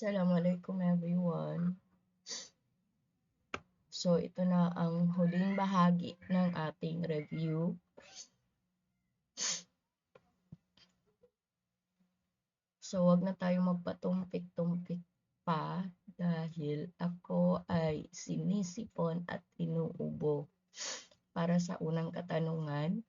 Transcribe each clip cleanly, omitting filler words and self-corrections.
Assalamualaikum everyone. So, ito na ang huling bahagi ng ating review. So, wag na tayo magpatumpik-tumpik pa dahil ako ay sinisipon at inuubo. Para sa unang katanungan,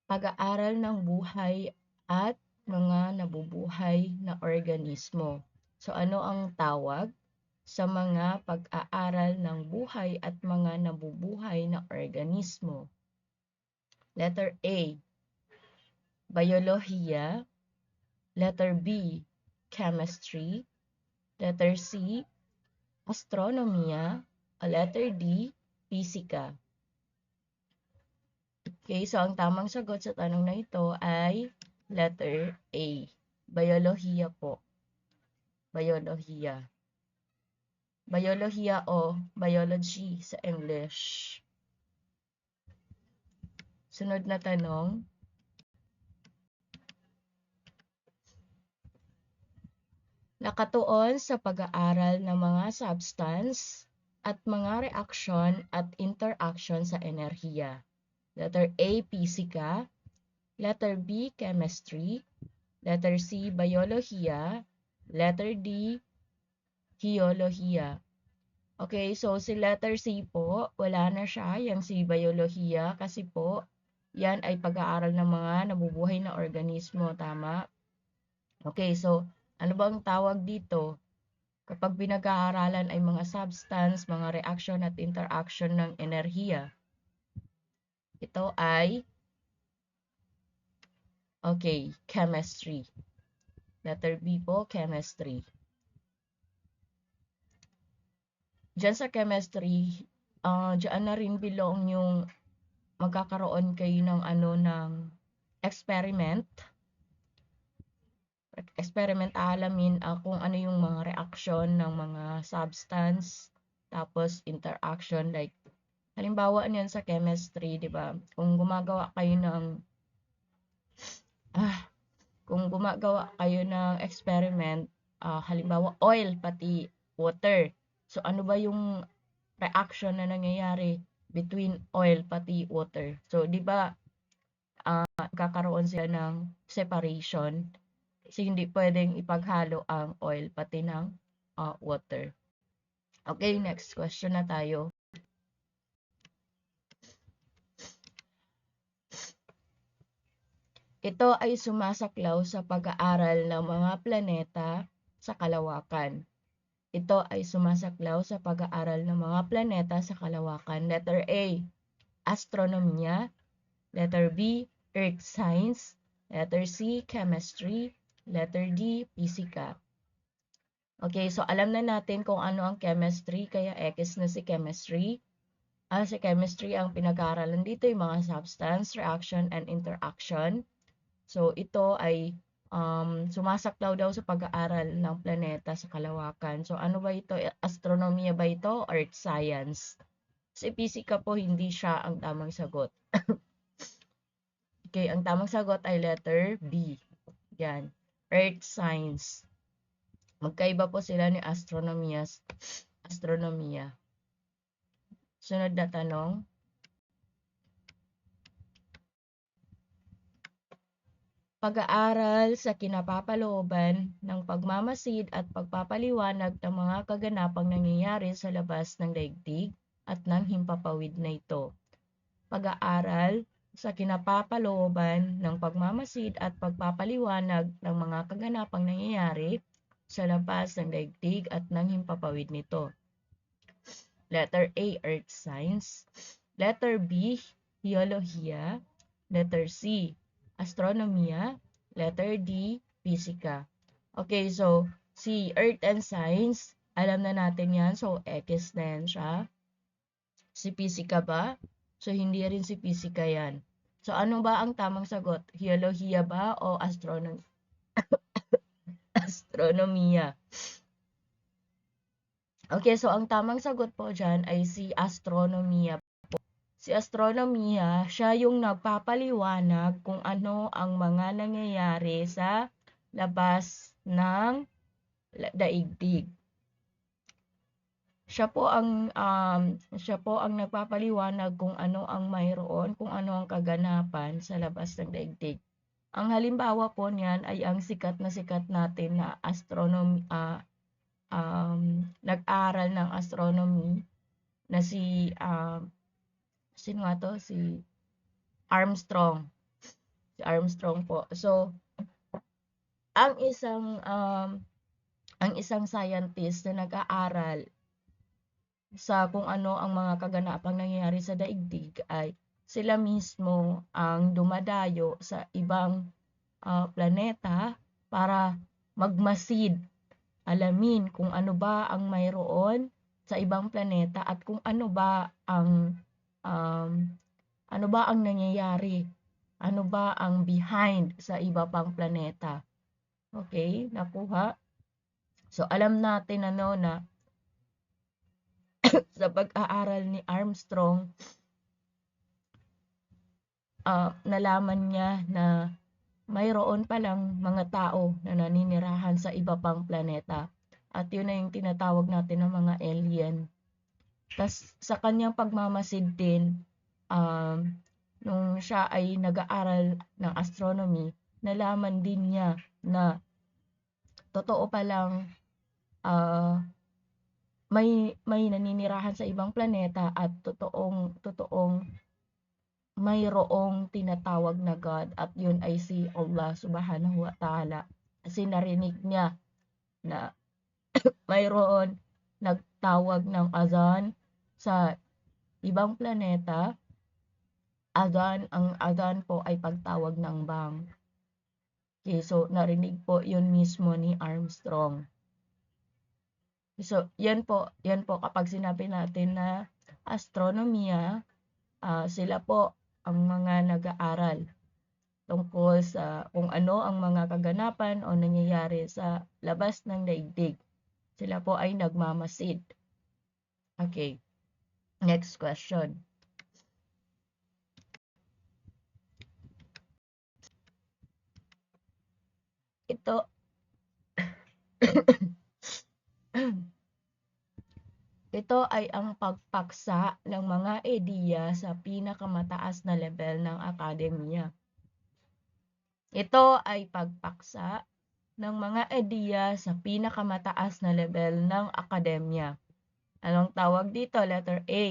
pag-aaral ng buhay at mga nabubuhay na organismo. So, ano ang tawag sa mga pag-aaral ng buhay at mga nabubuhay na organismo? Letter A, Biolohiya. Letter B, Chemistry. Letter C, Astronomiya. O letter D, Pisika. Okay, so ang tamang sagot sa tanong na ito ay letter A, Biolohiya po. Biolohiya. Biolohiya o biology sa English. Sunod na tanong. Nakatuon sa pag-aaral ng mga substance at mga reaksyon at interaction sa enerhiya. Letter A, Pisika. Letter B, Chemistry. Letter C, Biolohiya. Letter D, Geolohiya. Okay, so si letter C po, wala na siya, yung si Biolohiya, kasi po, yan ay pag-aaral ng mga nabubuhay na organismo, tama? Okay, so ano bang tawag dito? Kapag pinag-aaralan ay mga substance, mga reaction at interaction ng enerhiya. Ito ay, okay, chemistry. Letter B po, chemistry. Diyan sa chemistry, diyan na rin belong yung magkakaroon kayo ng experiment. Alamin kung ano yung mga reaction ng mga substance, tapos interaction, like halimbawa niyan sa chemistry, 'di ba? Kung gumagawa kayo ng experiment, halimbawa oil pati water. So ano ba yung reaction na nangyayari between oil pati water? So 'di ba kakaroon sila ng separation kasi hindi pwedeng ipaghalo ang oil pati ng water. Okay, next question na tayo. Ito ay sumasaklaw sa pag-aaral ng mga planeta sa kalawakan. Ito ay sumasaklaw sa pag-aaral ng mga planeta sa kalawakan. Letter A, Astronomiya. Letter B, Earth Science. Letter C, Chemistry. Letter D, Pisika. Okay, so alam na natin kung ano ang chemistry, kaya X na si chemistry. Sa chemistry, ang pinag-aaralan dito yung mga substance, reaction, and interaction. So, ito ay sumasaklaw daw sa pag-aaral ng planeta sa kalawakan. So, ano ba ito? Astronomiya ba ito? Earth science? Kasi pisika po, hindi siya ang tamang sagot. Okay, ang tamang sagot ay letter B. Yan. Earth science. Magkaiba po sila ni astronomiya. Sunod na tanong. Pag-aaral sa kinapapalooban ng pagmamasid at pagpapaliwanag ng mga kaganapang nangyayari sa labas ng daigdig at ng himpapawid na ito. Pag-aaral sa kinapapalooban ng pagmamasid at pagpapaliwanag ng mga kaganapang nangyayari sa labas ng daigdig at ng himpapawid nito. Letter A, Earth Science. Letter B, Geolohiya. Letter C, Astronomiya. Letter D, Pisika. Okay, so si Earth and Science, alam na natin yan. So, X na yan siya. Si Pisika ba? So, hindi rin si Pisika yan. So, ano ba ang tamang sagot? Geolohiya ba o astronomiya? Okay, so ang tamang sagot po dyan ay si astronomiya po. Si astronomiya, siya yung nagpapaliwanag kung ano ang mga nangyayari sa labas ng daigdig. Siya po ang nagpapaliwanag kung ano ang mayroon, kung ano ang kaganapan sa labas ng daigdig. Ang halimbawa po niyan ay ang sikat natin na nag-aral ng astronomy na sino nga to? Si Armstrong. Si Armstrong po. So, ang isang scientist na nag-aaral sa kung ano ang mga kaganapang nangyayari sa daigdig ay sila mismo ang dumadayo sa ibang planeta para magmasid, alamin kung ano ba ang mayroon sa ibang planeta at kung um, ano ba ang nangyayari, ano ba ang behind sa iba pang planeta. Okay, nakuha? So alam natin na sa pag-aaral ni Armstrong, nalaman niya na mayroon palang mga tao na naninirahan sa iba pang planeta. At yun na yung tinatawag natin ng mga alien. Tas sa kanyang pagmamasid din, nung siya ay nag-aaral ng astronomy, nalaman din niya na totoo palang may naninirahan sa ibang planeta at totoong mayroong tinatawag na God at yun ay si Allah subhanahu wa ta'ala. Kasi narinig niya na mayroon nagtawag ng azan sa ibang planeta. Ang azan po ay pagtawag ng bang. Okay, so narinig po yun mismo ni Armstrong. So, yan po kapag sinabi natin na astronomiya, sila po ang mga nag-aaral tungkol sa kung ano ang mga kaganapan o nangyayari sa labas ng daigdig. Sila po ay nagmamasid. Okay, next question. Ito, ito ay ang pagpaksa ng mga ideya sa pinakamataas na level ng akademya. Ito ay pagpaksa ng mga ideya sa pinakamataas na level ng akademya. Anong tawag dito? Letter A,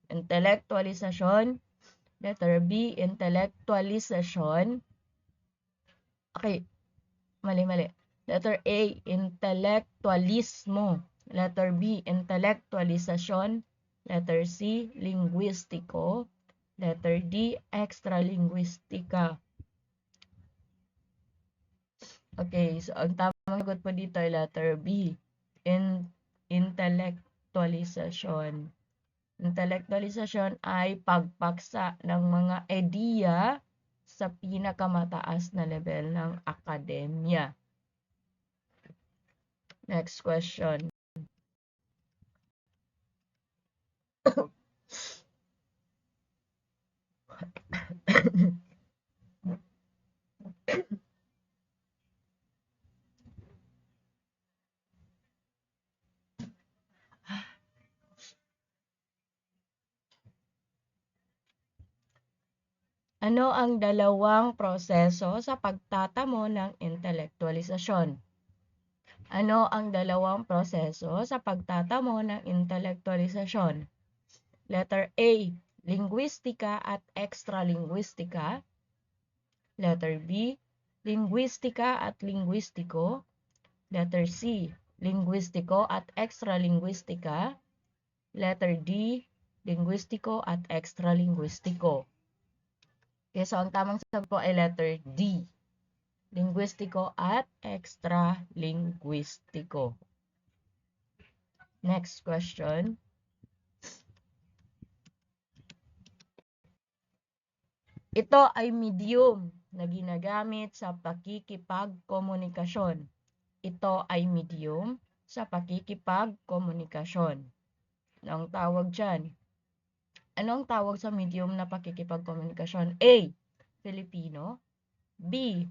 intelektualisasyon. Letter B, intelektualisasyon. Okay, mali. Letter A, intelektualismo. Letter B, intelektualisasyon. Letter C, linguistiko. Letter D, extralinguistika. Okay, so ang tamang sagot po dito ay letter B, intelektualisasyon. Intelektualisasyon ay pagpaksa ng mga ideya sa pinakamataas na level ng akademya. Next question. Ano ang dalawang proseso sa pagtatamo ng intelektualisasyon? Ano ang dalawang proseso sa pagtatamo ng intelektualisasyon? Letter A, linguistika at extralinguistika. Letter B, linguistika at linguistiko. Letter C, linguistiko at extralinguistika. Letter D, linguistiko at extralinguistiko. Okay, so ang tamang sagot po ay letter D, linguistiko at extralinguistiko. Next question. Ito ay medium na ginagamit sa pakikipagkomunikasyon. Ito ay medium sa pakikipagkomunikasyon. Anong tawag dyan? Anong tawag sa medium na pakikipagkomunikasyon? A. Filipino. B.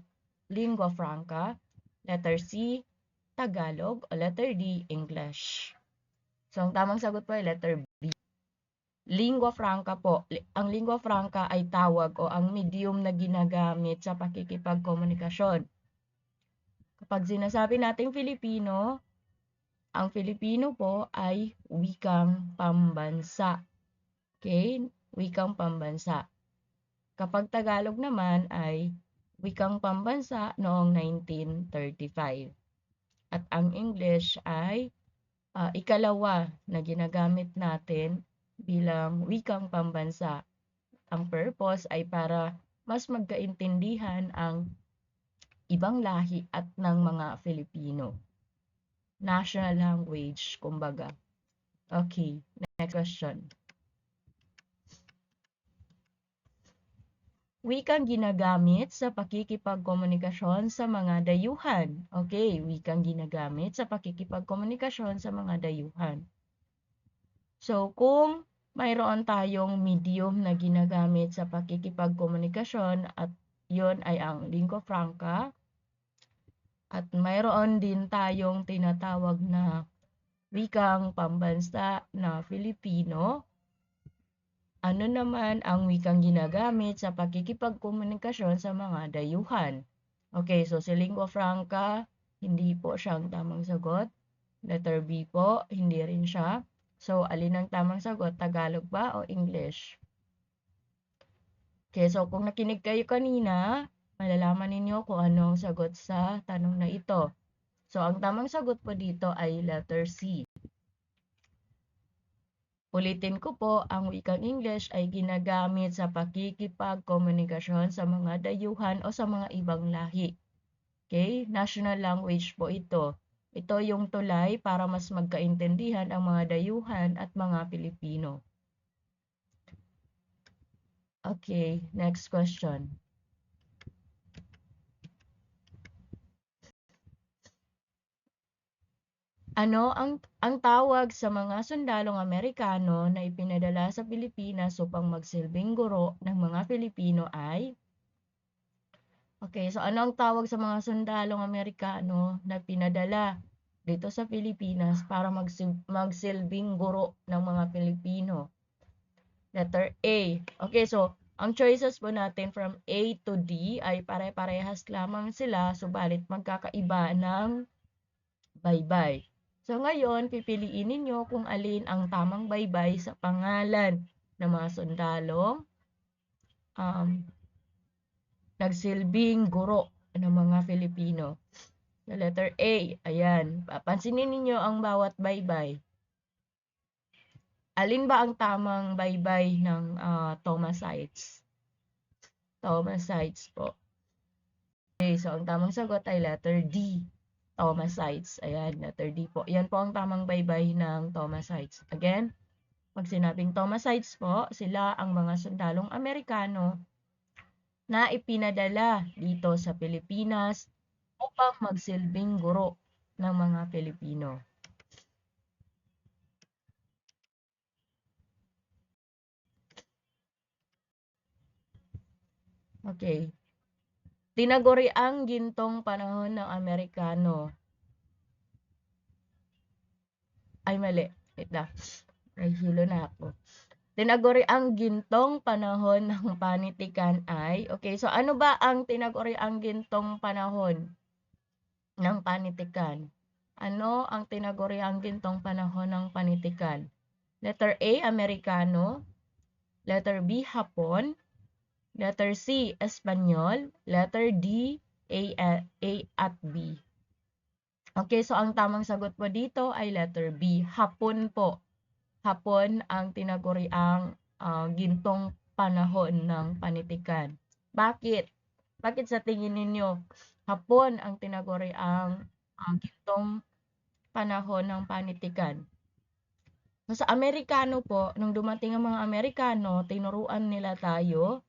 Lingua franca. Letter C. Tagalog. O letter D. English. So, ang tamang sagot po ay letter B. Lingua franca po. Ang lingua franca ay tawag o ang medium na ginagamit sa pakikipagkomunikasyon. Kapag sinasabi nating Filipino, ang Filipino po ay wikang pambansa. Okay? Wikang pambansa. Kapag Tagalog naman ay wikang pambansa noong 1935. At ang English ay ikalawa na ginagamit natin bilang wikang pambansa. Ang purpose ay para mas magkaintindihan ang ibang lahi at ng mga Filipino. National language, kumbaga. Okay, next question. Wikang ginagamit sa pakikipagkomunikasyon sa mga dayuhan. Okay, wikang ginagamit sa pakikipagkomunikasyon sa mga dayuhan. So, kung mayroon tayong medium na ginagamit sa pakikipagkomunikasyon at yon ay ang lingua franca, at mayroon din tayong tinatawag na wikang pambansa na Filipino, ano naman ang wikang ginagamit sa pakikipagkomunikasyon sa mga dayuhan? Okay, so si lingua franca, hindi po siyang tamang sagot. Letter B po, hindi rin siya. So, alin ang tamang sagot? Tagalog ba o English? Okay, so kung nakinig kayo kanina, malalaman ninyo kung ano ang sagot sa tanong na ito. So, ang tamang sagot po dito ay letter C. Ulitin ko po, ang wikang English ay ginagamit sa pakikipagkomunikasyon sa mga dayuhan o sa mga ibang lahi. Okay? National language po ito. Ito yung tulay para mas magkaintindihan ang mga dayuhan at mga Pilipino. Okay, next question. Ano ang tawag sa mga sundalong Amerikano na ipinadala sa Pilipinas upang magsilbing guro ng mga Pilipino ay? Okay, so ano ang tawag sa mga sundalong Amerikano na pinadala dito sa Pilipinas para magsilbing guro ng mga Pilipino? Letter A. Okay, so ang choices po natin from A to D ay pare-parehas lamang sila, subalit magkakaiba ng baybay. So ngayon, pipiliin ninyo kung alin ang tamang baybay sa pangalan ng mga sundalong nagsilbing guro ng mga Filipino. So letter A, ayan, papansinin ninyo ang bawat baybay. Alin ba ang tamang baybay ng Thomasites? Thomasites po. Okay, so ang tamang sagot ay letter D. Thomasites. Ayan, letter D po. Yan po ang tamang baybay ng Thomasites. Again, pag sinabing Thomasites po, sila ang mga sundalong Amerikano na ipinadala dito sa Pilipinas upang magsilbing guro ng mga Pilipino. Okay. Tinaguriang gintong panahon ng Amerikano. Ay, mali. Wait na. Nahihilo na ako. Tinaguriang gintong panahon ng panitikan ay, okay, so ano ba ang tinaguriang gintong panahon ng panitikan? Ano ang tinaguriang gintong panahon ng panitikan? Letter A, Amerikano. Letter B, Hapon. Letter C, Espanyol. Letter D, A at B. Okay, so ang tamang sagot po dito ay letter B, Hapon po. Hapon ang tinaguriang gintong panahon ng panitikan. Bakit? Bakit sa tingin ninyo Hapon ang tinaguriang gintong panahon ng panitikan? So, sa Amerikano po, nung dumating ang mga Amerikano, tinuruan nila tayo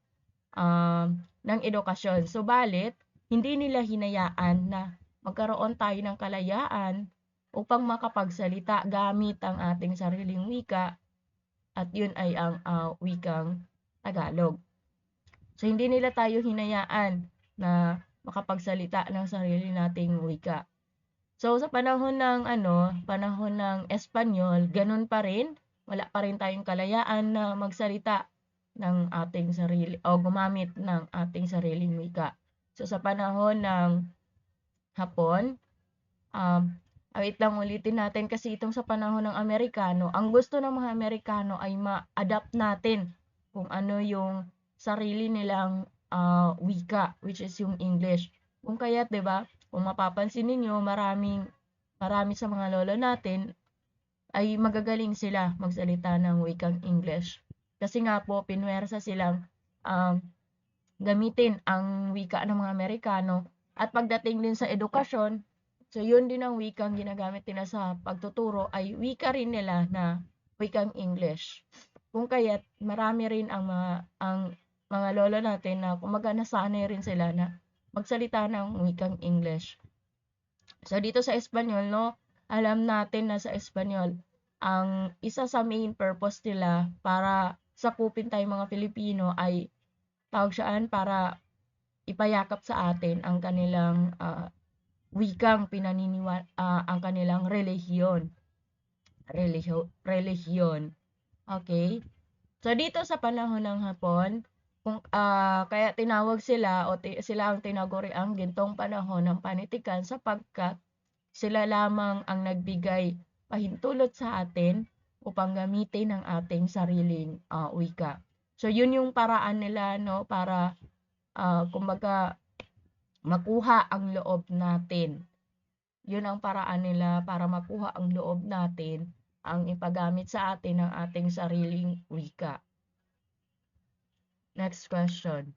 ng edukasyon. Subalit, hindi nila hinayaan na magkaroon tayo ng kalayaan upang makapagsalita gamit ang ating sariling wika at yun ay ang wikang Tagalog. So hindi nila tayo hinayaan na makapagsalita ng sarili nating wika. So sa panahon ng panahon ng Espanyol, ganun pa rin, wala pa rin tayong kalayaan na magsalita ng ating sarili o gumamit ng ating sariling wika. So sa panahon ng Hapon, wait lang ulitin natin kasi itong sa panahon ng Amerikano, ang gusto ng mga Amerikano ay ma-adapt natin kung ano yung sarili nilang wika, which is yung English. Kung kaya't, 'di ba? Kung mapapansin niyo, marami sa mga lolo natin ay magagaling sila magsalita ng wikang English. Kasi nga po, pinwersa silang gamitin ang wika ng mga Amerikano at pagdating din sa edukasyon, so yun din ang wikang ginagamit nila sa pagtuturo ay wika rin nila na wikang English. Kung kaya't marami rin ang mga lolo natin na kumaga nasanay rin sila na magsalita ng wikang English. So dito sa Espanyol, no, alam natin na sa Espanyol, ang isa sa main purpose nila para sakupin tayong mga Pilipino ay tawag siyaan para ipayakap sa atin ang kanilang wikang ang kanilang relihiyon. Okay? So dito sa panahon ng Hapon, kaya tinawag sila sila ang tinaguri ang gintong panahon ng panitikan sapagkat sila lamang ang nagbigay pahintulot sa atin upang gamitin ang ating sariling wika. So yun yung paraan nila, no, para kumbaga makuha ang loob natin. Yun ang paraan nila para makuha ang loob natin, ang ipagamit sa atin ng ating sariling wika. Next question.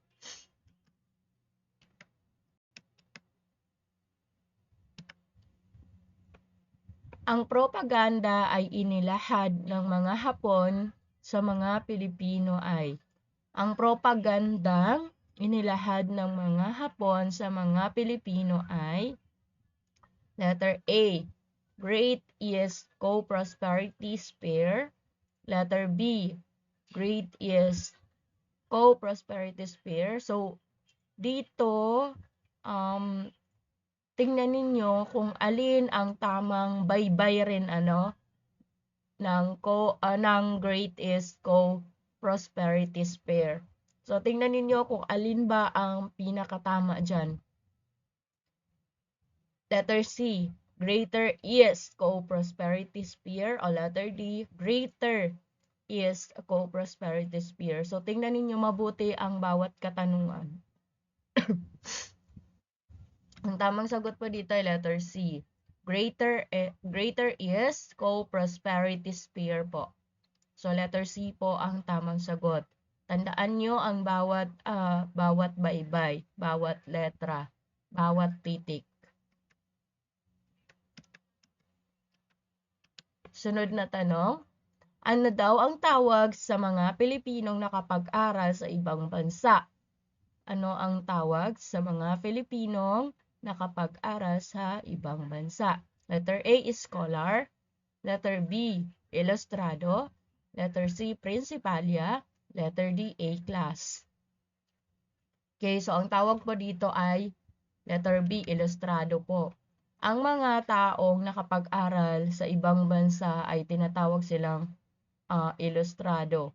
Ang propaganda ay inilahad ng mga Hapon sa mga Pilipino ay. Ang propagandang inilahad ng mga Hapon sa mga Pilipino ay letter A, Great East Co-Prosperity Sphere. Letter B, Great East Co-Prosperity Sphere. So, dito, tingnan ninyo kung alin ang tamang baybay rin ng Great East Co-Prosperity Sphere. So, tingnan ninyo kung alin ba ang pinakatama dyan. Letter C, Greater East Co-Prosperity Sphere, o letter D, Greater East Co-Prosperity Sphere. So, tingnan ninyo mabuti ang bawat katanungan. Ang tamang sagot po dito ay letter C, Greater East Co-Prosperity Sphere po. So, letter C po ang tamang sagot. Tandaan nyo ang bawat baybay, bawat letra, bawat titik. Sunod na tanong, ano daw ang tawag sa mga Pilipinong nakapag-aral sa ibang bansa? Ano ang tawag sa mga Pilipinong nakapag-aral sa ibang bansa? Letter A is scholar, letter B, ilustrado, letter C, principalya, letter D, A-class. Okay, so ang tawag po dito ay letter B, ilustrado po. Ang mga taong nakapag-aral sa ibang bansa ay tinatawag silang ilustrado.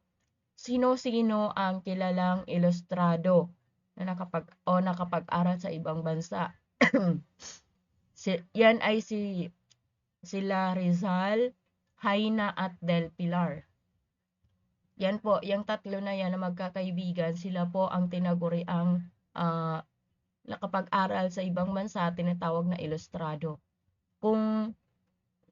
Sino-sino ang kilalang ilustrado na nakapag-aral sa ibang bansa? Yan ay sila Rizal, Haina at Del Pilar. Yan po, yung tatlo na yan na magkakaibigan, sila po ang tinaguri ang nakapag-aral sa ibang bansa, tinatawag na ilustrado. Kung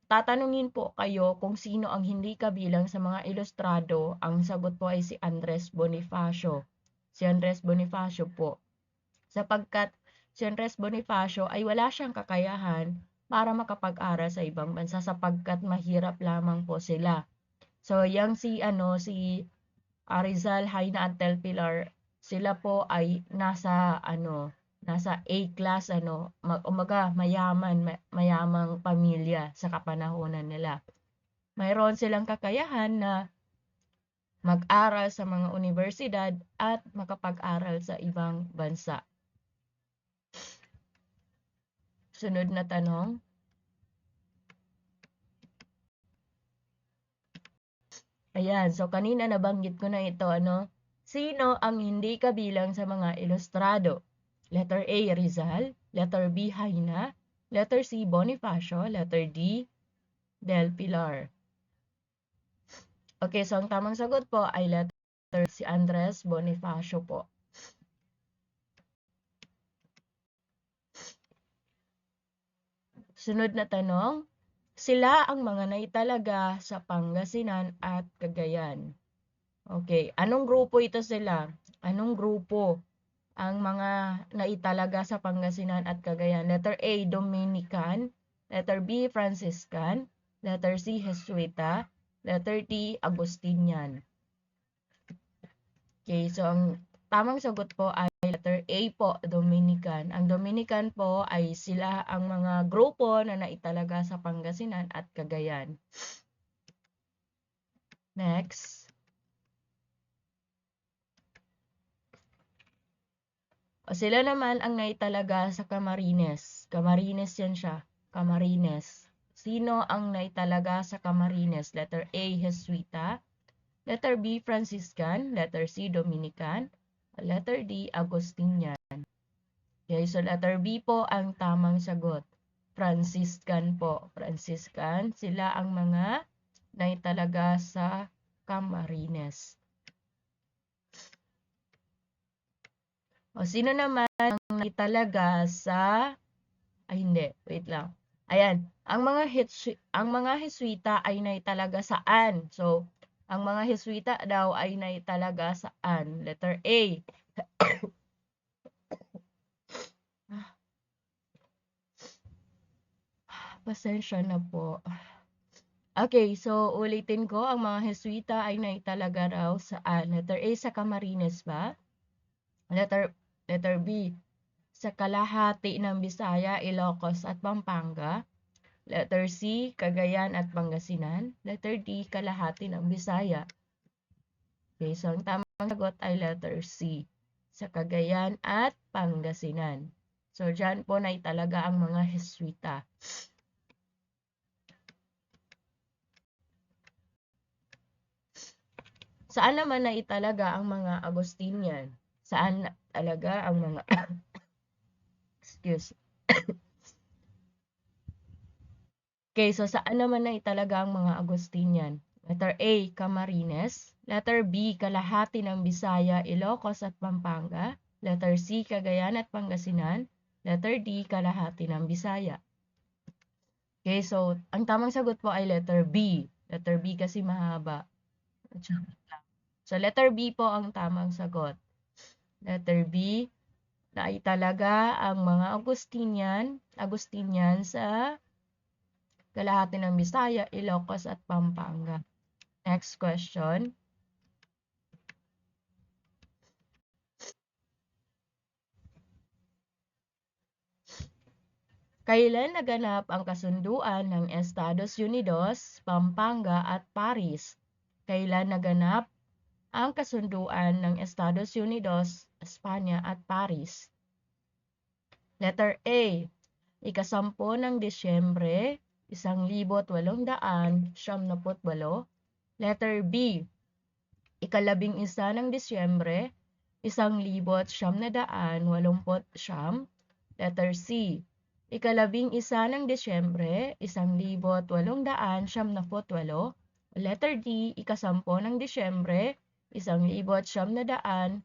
tatanungin po kayo kung sino ang hindi kabilang sa mga ilustrado, ang sagot po ay si Andres Bonifacio. Si Andres Bonifacio po. Sapagkat si Andres Bonifacio ay wala siyang kakayahan para makapag-aral sa ibang bansa sapagkat mahirap lamang po sila. So, yang si Rizal, Haina at Del Pilar, sila po ay nasa nasa A class, umaga mayamang pamilya sa kapanahunan nila. Mayroon silang kakayahan na mag-aral sa mga universidad at makapag-aral sa ibang bansa. Sunod na tanong. Ayan, so kanina nabanggit ko na ito, Sino ang hindi kabilang sa mga ilustrado? Letter A, Rizal. Letter B, Haina. Letter C, Bonifacio. Letter D, Del Pilar. Okay, so ang tamang sagot po ay letter si Andres Bonifacio po. Sunod na tanong, sila ang mga naitalaga sa Pangasinan at Cagayan. Okay, anong grupo ito sila? Anong grupo ang mga naitalaga sa Pangasinan at Cagayan? Letter A, Dominican. Letter B, Franciscan. Letter C, Jesuita. Letter D, Agustinian. Okay, so ang tamang sagot po ay letter A po, Dominican. Ang Dominican po ay sila ang mga grupo na naitalaga sa Pangasinan at Cagayan. Next. O sila naman ang naitalaga sa Camarines. Camarines yan siya. Camarines. Sino ang naitalaga sa Camarines? Letter A, Jesuita. Letter B, Franciscan. Letter C, Dominican. Letter D, Agustinian. Okay, so letter B po ang tamang sagot. Franciscan po. Franciscan. Sila ang mga naitalaga sa Camarines. O sino naman ang naitalaga sa... Ay hindi, wait lang. Ayan, ang mga Jesuita ay naitalaga saan? So, ang mga Jesuita daw ay naitalaga saan? Letter A. Pasensya na po. Okay, so ulitin ko, ang mga Jesuita ay naitalaga raw saan? Letter A, sa Camarines ba? Letter B, sa kalahati ng Bisaya, Ilocos at Pampanga. Letter C, Cagayan at Pangasinan. Letter D, kalahati ng Bisaya. Okay, so ang tamang sagot ay letter C, sa Cagayan at Pangasinan. So, dyan po na italaga ang mga Jesuita. Saan naman na italaga ang mga Agustinian? Saan talaga ang mga excuse. Okay, so saan naman na italaga ang mga Agustinian? Letter A, Camarines. Letter B, kalahati ng Bisaya, Ilocos at Pampanga. Letter C, Cagayan at Pangasinan. Letter D, kalahati ng Bisaya. Okay, so ang tamang sagot po ay letter B. Letter B kasi mahaba. So letter B po ang tamang sagot. Letter B, na italaga ang mga Agustinian sa kalahati ng Bisaya, Ilocos at Pampanga. Next question. Kailan naganap ang kasunduan ng Estados Unidos, Pampanga at Paris? Kailan naganap ang kasunduan ng Estados Unidos, Espanya at Paris? Letter A, ikasampu ng Disyembre, 1878. Letter B, ikalabing-isa ng Disyembre, 1989. Letter C, ikalabing-isa ng Disyembre, 1898. Letter D, ikasampu ng Disyembre, 1989.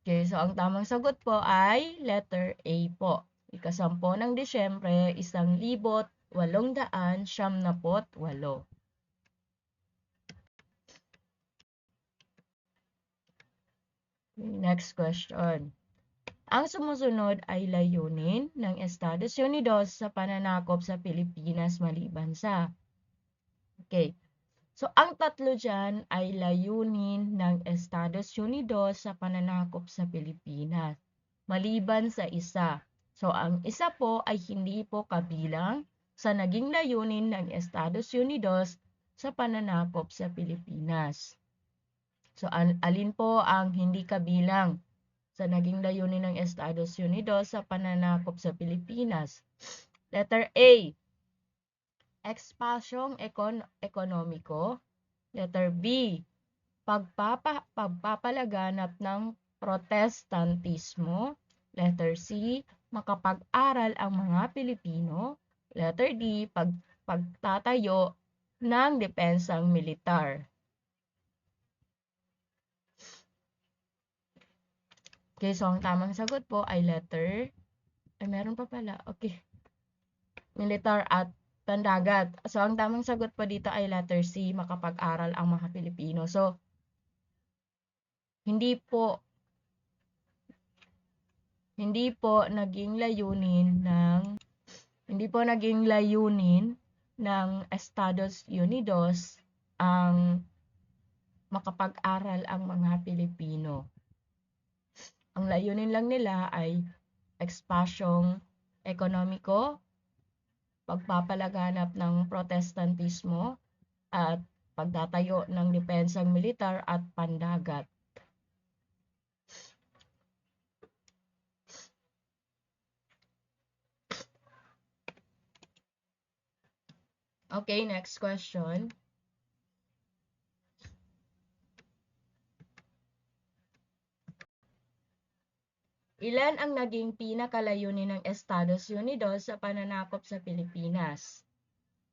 Okay, so ang tamang sagot po ay letter A po. Ikasampu ng Disyembre, 1898. Next question. Ang sumusunod ay layunin ng Estados Unidos sa pananakop sa Pilipinas maliban sa. Okay. So, ang tatlo dyan ay layunin ng Estados Unidos sa pananakop sa Pilipinas, maliban sa isa. So, ang isa po ay hindi po kabilang sa naging layunin ng Estados Unidos sa pananakop sa Pilipinas. So, alin po ang hindi kabilang sa naging layunin ng Estados Unidos sa pananakop sa Pilipinas? Letter A, ekspansyong ekonomiko. Letter B, pagpapalaganap ng protestantismo. Letter C, makapag-aral ang mga Pilipino. Letter D, pagtatayo ng depensang militar. Okay, so ang tamang sagot po ay letter, ay meron pa pala, okay, militar at pandagat. So ang tamang sagot po dito ay letter C, makapag-aral ang mga Pilipino. So, hindi po naging layunin ng Estados Unidos ang makapag-aral ang mga Pilipino. Ang layunin lang nila ay ekspansyong ekonomiko, pagpapalaganap ng protestantismo, at pagtatayo ng depensang militar at pandagat. Okay, next question. Ilan ang naging pinakalayunin ng Estados Unidos sa pananakop sa Pilipinas?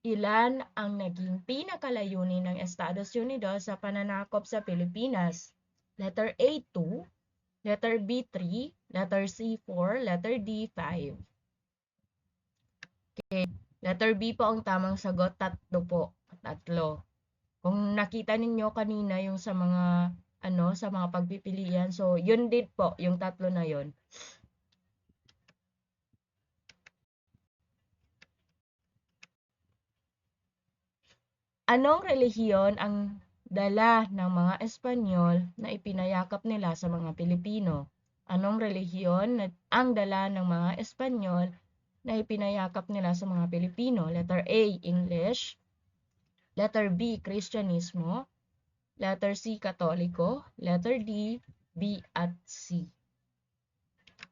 Ilan ang naging pinakalayunin ng Estados Unidos sa pananakop sa Pilipinas? Letter A, 2. Letter B, 3. Letter C, 4. Letter D, 5. Okay. Letter B po ang tamang sagot. Tatlo po. Tatlo. Kung nakita ninyo kanina yung sa mga sa mga pagpipilian, so yun din po, yung tatlo na yun. Anong relihiyon ang dala ng mga Espanyol na ipinayakap nila sa mga Pilipino? Anong relihiyon ang dala ng mga Espanyol na ipinayakap nila sa mga Pilipino? Letter A, English. Letter B, Kristyanismo. Letter C, Katoliko. Letter D, B at C.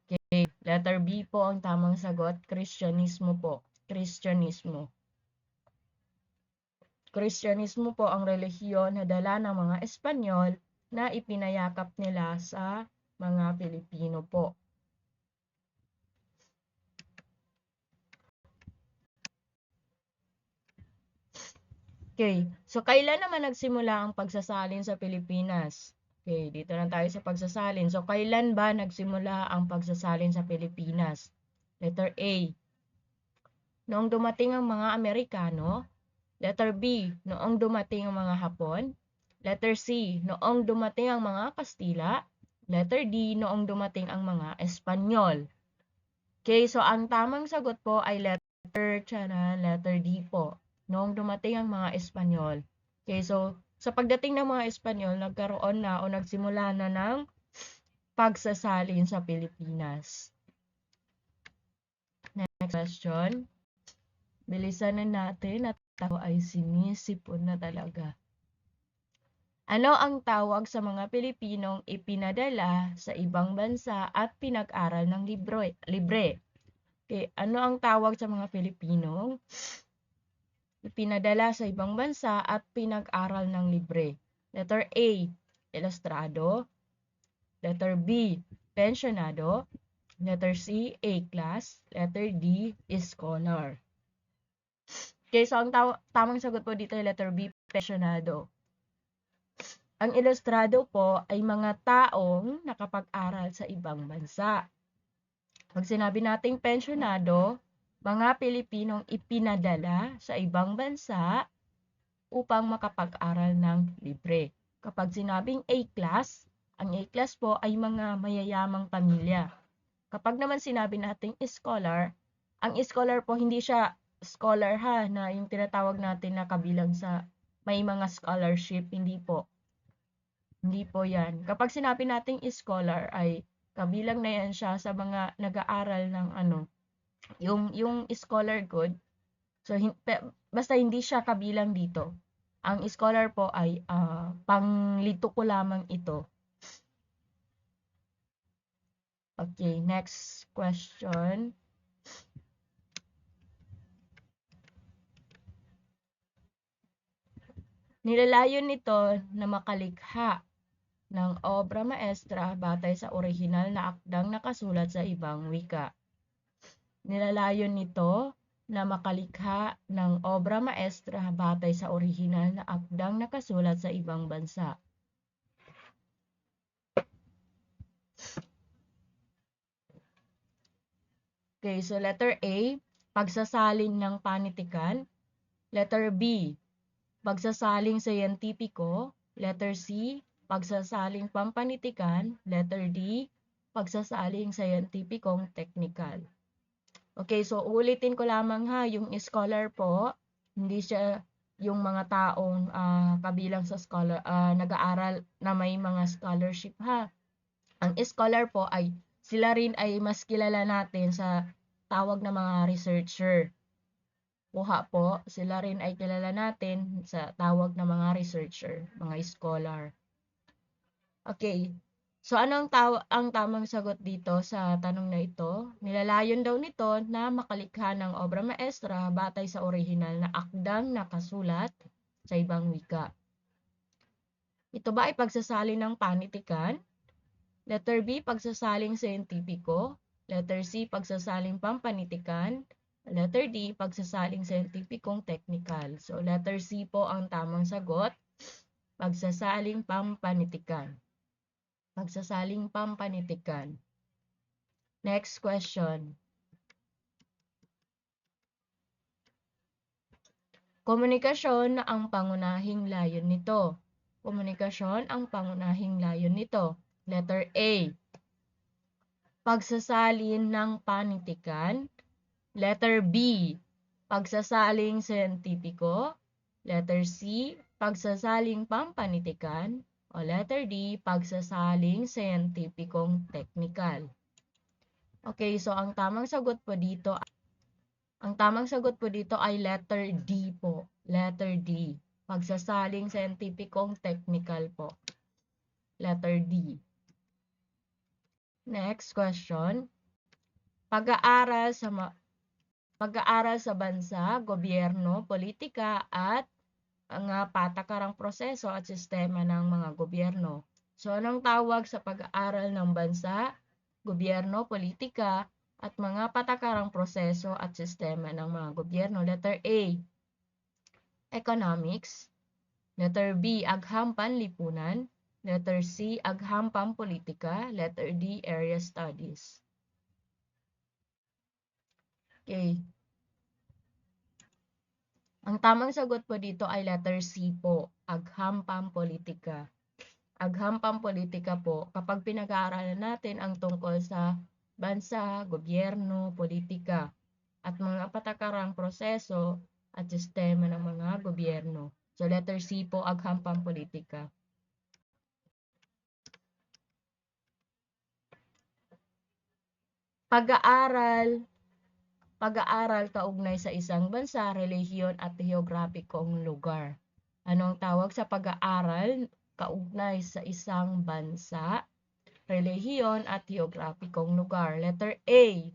Okay, letter B po ang tamang sagot. Kristyanismo po. Kristyanismo. Kristyanismo po ang relihiyon na dala ng mga Espanyol na ipinayakap nila sa mga Pilipino po. Okay, so kailan naman nagsimula ang pagsasalin sa Pilipinas? Okay, dito na tayo sa pagsasalin. So kailan ba nagsimula ang pagsasalin sa Pilipinas? Letter A, noong dumating ang mga Amerikano. Letter B, noong dumating ang mga Hapon. Letter C, noong dumating ang mga Kastila. Letter D, noong dumating ang mga Espanyol. Okay, so ang tamang sagot po ay letter D po. Noong dumating ang mga Espanyol. Okay, so sa pagdating ng mga Espanyol, nagkaroon na o nagsimula na ng pagsasalin sa Pilipinas. Next question. Bilisan na natin at ako ay sinisipon na talaga. Ano ang tawag sa mga Pilipinong ipinadala sa ibang bansa at pinag-aral ng libre? Okay, ano ang tawag sa mga Pilipinong ipinadala sa ibang bansa at pinag-aral ng libre? Letter A, ilustrado. Letter B, pensionado. Letter C, A-class. Letter D, scholar. Okay, so ang tamang sagot po dito ay letter B, pensionado. Ang ilustrado po ay mga taong nakapag-aral sa ibang bansa. Pag sinabi nating pensionado, mga Pilipinong ipinadala sa ibang bansa upang makapag-aral ng libre. Kapag sinabing A-class, ang A-class po ay mga mayayamang pamilya. Kapag naman sinabi nating scholar, ang scholar po hindi siya scholar na yung tinatawag natin na kabilang sa may mga scholarship, hindi po. Hindi po yan. Kapag sinabi nating scholar ay kabilang na yan siya sa mga nag-aaral ng yung scholar good. So, basta hindi siya kabilang dito. Ang scholar po ay panglito ko lamang ito. Okay, next question. Nilalayon nito na makalikha ng obra maestra batay sa orihinal na akdang nakasulat sa ibang wika. Nilalayon nito na makalikha ng obra maestra batay sa orihinal na akdang nakasulat sa ibang bansa. Okay, so letter A, pagsasalin ng panitikan. Letter B, pagsasaling siyentipiko. Letter C, pagsasaling pampanitikan. Letter D, pagsasaling siyentipikong teknikal. Okay, so ulitin ko lamang ha, yung scholar po, hindi siya yung mga taong kabilang sa scholar, nag-aaral na may mga scholarship ha. Ang scholar po ay sila rin ay mas kilala natin sa tawag na mga researcher. Kuha po, sila rin ay kilala natin sa tawag na mga researcher, mga scholar. Okay, so ano ang tamang sagot dito sa tanong na ito? Nilalayon daw nito na makalikha ng obra maestra batay sa orihinal na akdang nakasulat sa ibang wika. Ito ba ay pagsasalin ng panitikan? Letter B, pagsasaling siyentipiko. Letter C, pagsasaling pampanitikan. Letter D, pagsasaling siyentipikong teknikal. So, letter C po ang tamang sagot. Pagsasaling pampanitikan. Pagsasaling pampanitikan. Next question. Komunikasyon ang pangunahing layon nito. Komunikasyon ang pangunahing layon nito. Letter A, pagsasalin ng panitikan. Letter B, pagsasaling siyentipiko. Letter C, pagsasaling pampanitikan. O letter D, pagsasaling siyentipikong teknikal. Okay, so ang tamang sagot po dito ay letter D po. Letter D, pagsasaling siyentipikong teknikal po. Letter D. Next question. Pag-aaral sa bansa, gobyerno, politika at ang patakarang proseso at sistema ng mga gobyerno. So, anong tawag sa pag-aaral ng bansa, gobyerno, politika at mga patakarang proseso at sistema ng mga gobyerno? Letter A, economics. Letter B, agham panlipunan. Letter C, agham pampolitika. Letter D, area studies. Okay. Ang tamang sagot po dito ay letter C po, agham pampolitika. Agham pampolitika po, kapag pinag-aaralan natin ang tungkol sa bansa, gobyerno, politika, at mga patakarang proseso at sistema ng mga gobyerno. So letter C po, agham pampolitika. Pag-aaral kaugnay sa isang bansa, relihiyon at heograpikong lugar. Anong tawag sa pag-aaral kaugnay sa isang bansa, relihiyon at heograpikong lugar? Letter A,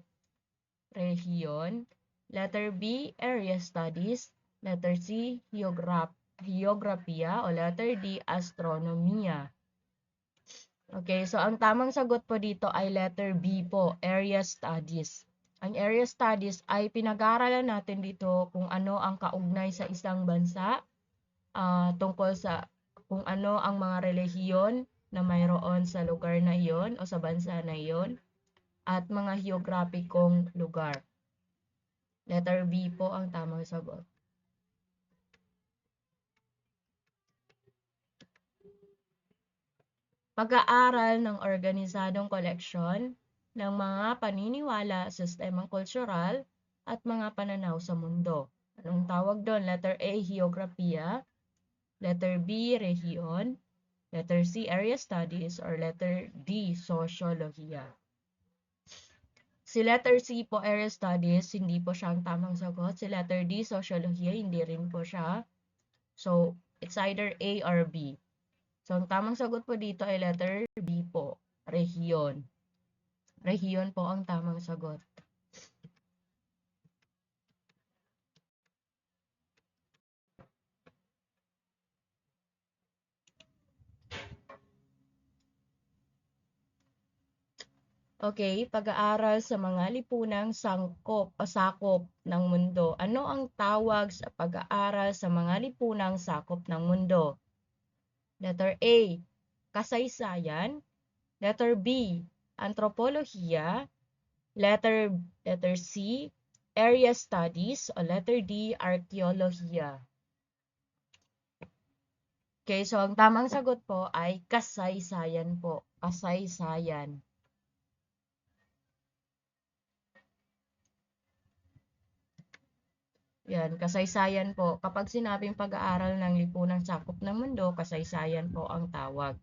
relihiyon. Letter B, area studies. Letter C, geographiya. O letter D, astronomiya. Okay, so ang tamang sagot po dito ay letter B po, area studies. Ang area studies ay pinag-aaralan natin dito kung ano ang kaugnay sa isang bansa, tungkol sa kung ano ang mga relihiyon na mayroon sa lugar na iyon o sa bansa na iyon, at mga geograpikong lugar. Letter B po ang tamang sagot. Pag-aaral ng organisadong koleksyon ng mga paniniwala, sistemang kultural, at mga pananaw sa mundo. Anong tawag doon? Letter A, geographiya. Letter B, rehiyon. Letter C, area studies. Or letter D, sosyolohiya. Si letter C po, area studies, hindi po siya ang tamang sagot. Si letter D, sosyolohiya, hindi rin po siya. So, it's either A or B. So, ang tamang sagot po dito ay letter B po, rehiyon. Rehiyon po ang tamang sagot. Okay, pag-aaral sa mga lipunang sakop ng mundo. Ano ang tawag sa pag-aaral sa mga lipunang sakop ng mundo? Letter A, kasaysayan. Letter B, antropolohiya. Letter C, area studies. O letter D, arkeolohiya. Okay, so ang tamang sagot po ay kasaysayan po. Kasaysayan. Yan, kasaysayan po. Kapag sinabing pag-aaral ng lipunang sakop ng mundo, kasaysayan po ang tawag.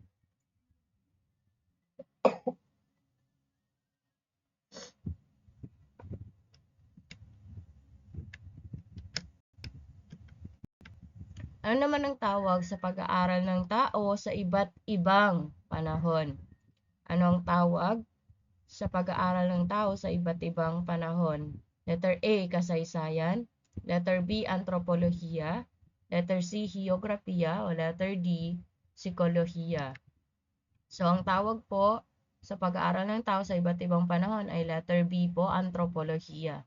Ano naman ang tawag sa pag-aaral ng tao sa iba't ibang panahon? Ano ang tawag sa pag-aaral ng tao sa iba't ibang panahon? Letter A, kasaysayan. Letter B, antropolohiya. Letter C, geografiya. O letter D, psikolohiya. So, ang tawag po sa pag-aaral ng tao sa iba't ibang panahon ay letter B po, antropolohiya.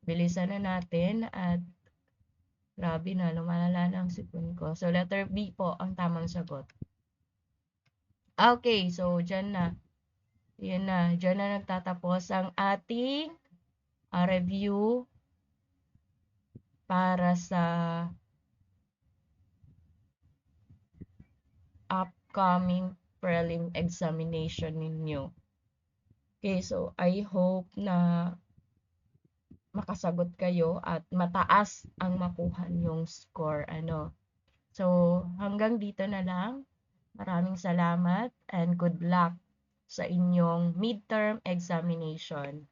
Bilisan na natin at grabe na, lumalala na ang sipon ko. So, letter B po ang tamang sagot. Okay, so dyan na. Yan na, dyan na nagtatapos ang ating review para sa upcoming prelim examination ninyo. Okay, so I hope na makasagot kayo at mataas ang makuha yung score. So, hanggang dito na lang. Maraming salamat and good luck sa inyong midterm examination.